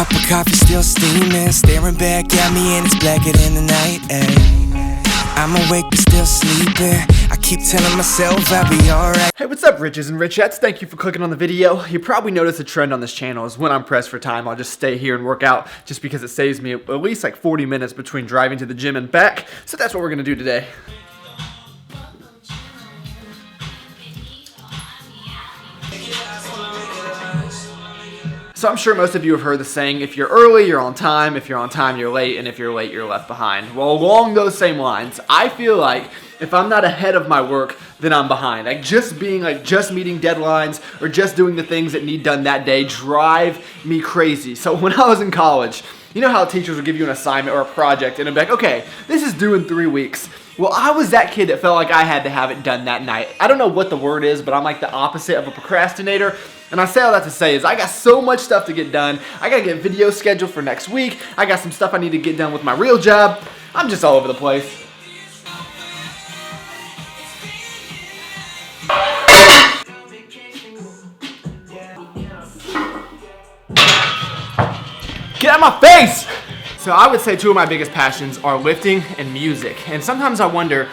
Cup of coffee still steaming, staring back at me and it's blacker than the night, ayy. I'm awake but still sleeping. I keep telling myself I'll be alright. Hey, what's up, Riches and Richettes? Thank you for clicking on the video. You probably noticed a trend on this channel is when I'm pressed for time, I'll just stay here and work out just because it saves me at least like 40 minutes between driving to the gym and back. So that's what we're gonna do today. So I'm sure most of you have heard the saying, if you're early, you're on time, if you're on time, you're late, and if you're late, you're left behind. Well, along those same lines, I feel like if I'm not ahead of my work, then I'm behind. Just meeting deadlines or just doing the things that need done that day drive me crazy. So when I was in college, you know how teachers would give you an assignment or a project and it'd be like, okay, this is due in 3 weeks. Well, I was that kid that felt like I had to have it done that night. I don't know what the word is, but I'm like the opposite of a procrastinator. And I say all that to say is I got so much stuff to get done. I gotta get videos scheduled for next week. I got some stuff I need to get done with my real job. I'm just all over the place. Get out of my face! So I would say two of my biggest passions are lifting and music. And sometimes I wonder,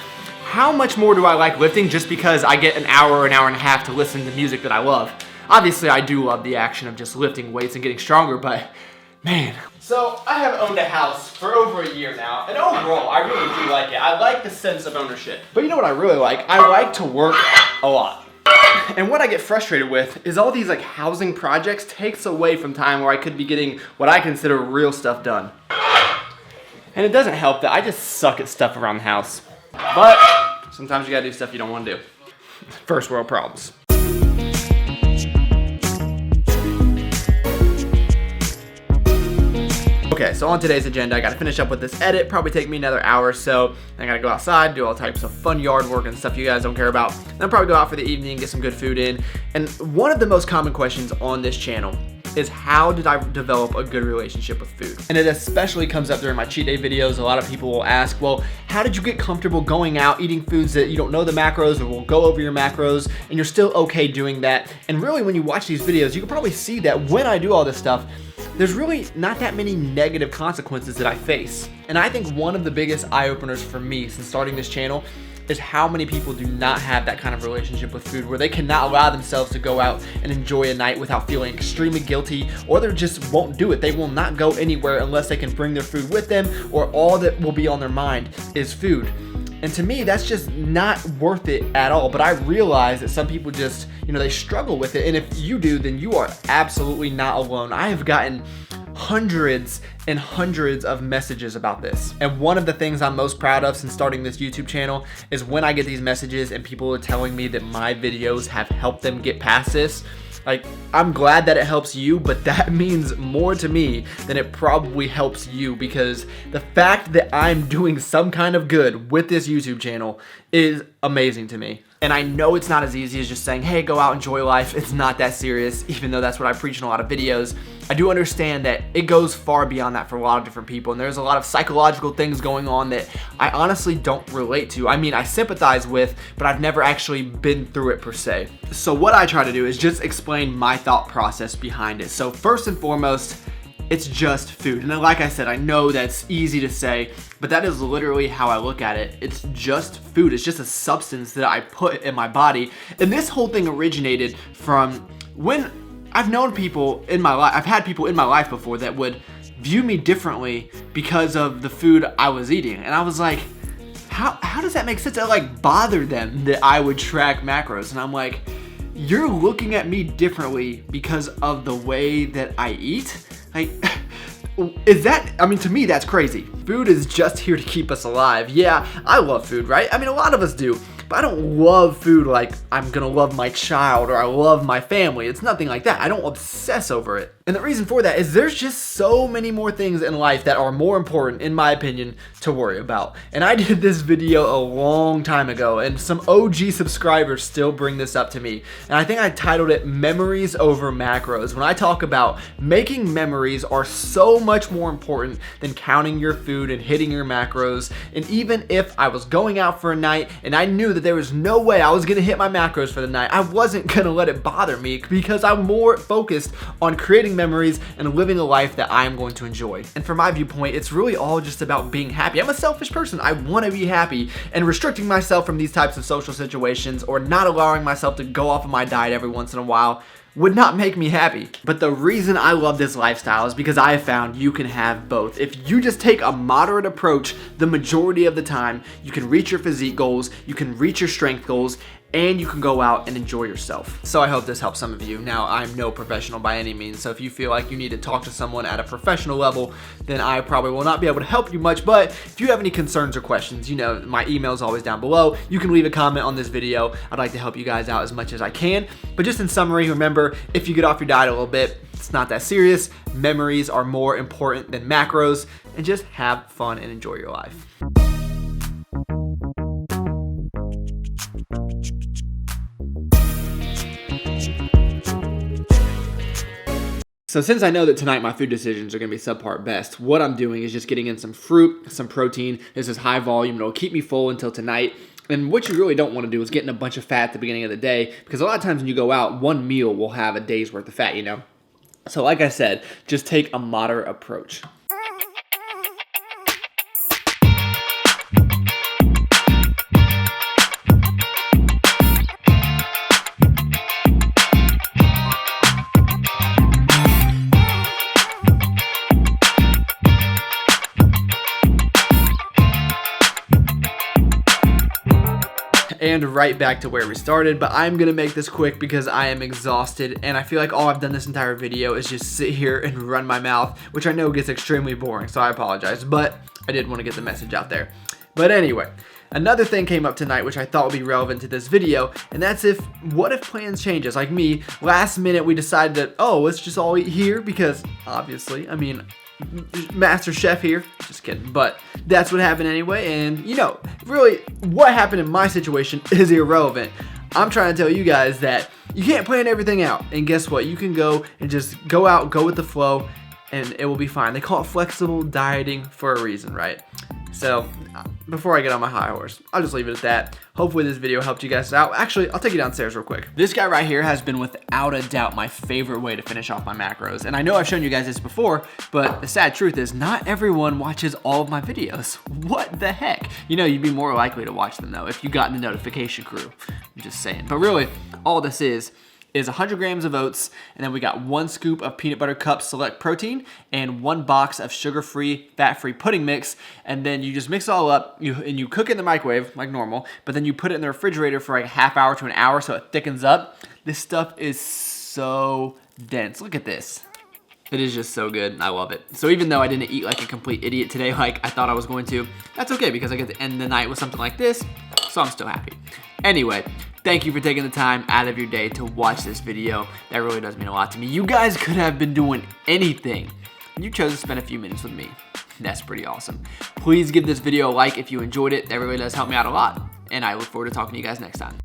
how much more do I like lifting just because I get an hour or an hour and a half to listen to music that I love? Obviously, I do love the action of just lifting weights and getting stronger, but man. So I have owned a house for over a year now, and overall, I really do like it. I like the sense of ownership. But you know what I really like? I like to work a lot. And what I get frustrated with is all these housing projects takes away from time where I could be getting what I consider real stuff done. And it doesn't help that I just suck at stuff around the house. But sometimes you gotta do stuff you don't want to do. First world problems. Okay, so on today's agenda, I gotta finish up with this edit, probably take me another hour or so. I gotta go outside, do all types of fun yard work and stuff you guys don't care about. Then probably go out for the evening, get some good food in. And one of the most common questions on this channel is how did I develop a good relationship with food? And it especially comes up during my cheat day videos. A lot of people will ask, well, how did you get comfortable going out, eating foods that you don't know the macros or will go over your macros, and you're still okay doing that? And really, when you watch these videos, you can probably see that when I do all this stuff, there's really not that many negative consequences that I face. And I think one of the biggest eye-openers for me since starting this channel is how many people do not have that kind of relationship with food where they cannot allow themselves to go out and enjoy a night without feeling extremely guilty, or they just won't do it. They will not go anywhere unless they can bring their food with them, or all that will be on their mind is food. And to me, that's just not worth it at all. But I realize that some people just, they struggle with it. And if you do, then you are absolutely not alone. I have gotten hundreds and hundreds of messages about this. And one of the things I'm most proud of since starting this YouTube channel is when I get these messages and people are telling me that my videos have helped them get past this. I'm glad that it helps you, but that means more to me than it probably helps you, because the fact that I'm doing some kind of good with this YouTube channel is amazing to me. And I know it's not as easy as just saying, hey, go out, enjoy life. It's not that serious, even though that's what I preach in a lot of videos. I do understand that it goes far beyond that for a lot of different people, and there's a lot of psychological things going on that I honestly don't relate to. I mean, I sympathize with, but I've never actually been through it per se. So what I try to do is just explain my thought process behind it. So first and foremost, it's just food. And then, like I said, I know that's easy to say, but that is literally how I look at it. It's just food. It's just a substance that I put in my body. And this whole thing originated from when I've known people in my life. I've had people in my life before that would view me differently because of the food I was eating. And I was like, how does that make sense? It bothered them that I would track macros. And I'm like, you're looking at me differently because of the way that I eat? To me, that's crazy. Food is just here to keep us alive. Yeah, I love food, right? A lot of us do. But I don't love food like I'm gonna love my child or I love my family. It's nothing like that. I don't obsess over it. And the reason for that is there's just so many more things in life that are more important, in my opinion, to worry about. And I did this video a long time ago, and some OG subscribers still bring this up to me. And I think I titled it Memories Over Macros. When I talk about making memories are so much more important than counting your food and hitting your macros. And even if I was going out for a night and I knew that there was no way I was gonna hit my macros for the night. I wasn't gonna let it bother me because I'm more focused on creating memories and living a life that I am going to enjoy. And from my viewpoint, it's really all just about being happy. I'm a selfish person. I want to be happy, and restricting myself from these types of social situations or not allowing myself to go off of my diet every once in a while would not make me happy. But the reason I love this lifestyle is because I have found you can have both. If you just take a moderate approach the majority of the time, you can reach your physique goals, you can reach your strength goals, and you can go out and enjoy yourself. So I hope this helps some of you. Now, I'm no professional by any means, so if you feel like you need to talk to someone at a professional level, then I probably will not be able to help you much. But if you have any concerns or questions, you know, my email is always down below. You can leave a comment on this video. I'd like to help you guys out as much as I can. But just in summary, remember, if you get off your diet a little bit, it's not that serious. Memories are more important than macros, and just have fun and enjoy your life. So since I know that tonight my food decisions are going to be subpar best, what I'm doing is just getting in some fruit, some protein. This is high volume. It'll keep me full until tonight. And what you really don't want to do is get in a bunch of fat at the beginning of the day, because a lot of times when you go out, one meal will have a day's worth of fat, you know? So like I said, just take a moderate approach. And right back to where we started, but I'm gonna make this quick because I am exhausted, and I feel like all I've done this entire video is just sit here and run my mouth, which I know gets extremely boring, so I apologize, but I did want to get the message out there. But anyway, another thing came up tonight which I thought would be relevant to this video, and that's what if plans changes? Like me, last minute we decided that, oh, let's just all eat here because obviously, I mean, Master Chef here, just kidding, but that's what happened anyway. And you know, really what happened in my situation is irrelevant. I'm trying to tell you guys that you can't plan everything out, and guess what, you can go and just go out, go with the flow, and it will be fine. They call it flexible dieting for a reason, right? So before I get on my high horse, I'll just leave it at that. Hopefully this video helped you guys out. Actually, I'll take you downstairs real quick. This guy right here has been without a doubt my favorite way to finish off my macros. And I know I've shown you guys this before, but the sad truth is not everyone watches all of my videos. What the heck? You know, you'd be more likely to watch them though if you got in the notification crew. I'm just saying. But really, all this is 100 grams of oats, and then we got 1 scoop of peanut butter cup select protein and 1 box of sugar-free, fat-free pudding mix, and then you just mix it all up, and you cook it in the microwave like normal, but then you put it in the refrigerator for like a half hour to an hour so it thickens up. This stuff is so dense. Look at this. It is just so good. I love it. So even though I didn't eat like a complete idiot today like I thought I was going to, that's okay because I get to end the night with something like this, so I'm still happy. Anyway, thank you for taking the time out of your day to watch this video. That really does mean a lot to me. You guys could have been doing anything. You chose to spend a few minutes with me. That's pretty awesome. Please give this video a like if you enjoyed it. That really does help me out a lot. And I look forward to talking to you guys next time.